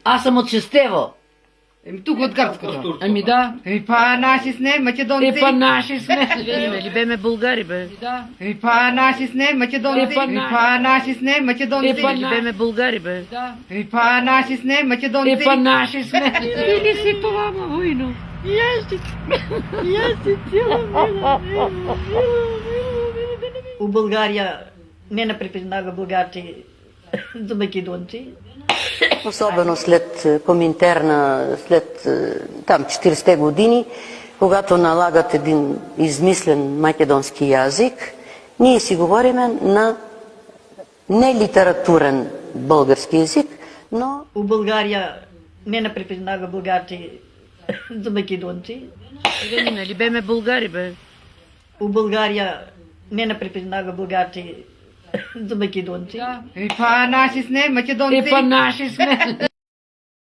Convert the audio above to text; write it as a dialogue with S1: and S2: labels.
S1: Аз съм от Шестево.
S2: Тук от гръцкото.
S1: Ами да.
S2: Па наши сме, македонци.
S1: Па наши сме.
S3: Нали беме българи, бе.
S1: Да.
S2: Па наши сме, македонци. Па наши сме, македонци.
S3: Нали беме българи, бе.
S1: Да.
S2: Па наши сме, македонци.
S1: Па наши сме.
S3: Или си това, ма, войно.
S4: У България не напрепознава българите за македонци.
S5: Особено след Коминтерна, след там 40-те години, когато налагат един измислен македонски язик, ние си говориме на нелитературен български язик, но
S4: У България не напрепознава българите за македонци.
S3: Нали беме българи, бе.
S4: У България не напрепознава българите за македонци.
S1: Да.
S2: Па наши сме, македонци.
S1: Па наши сме.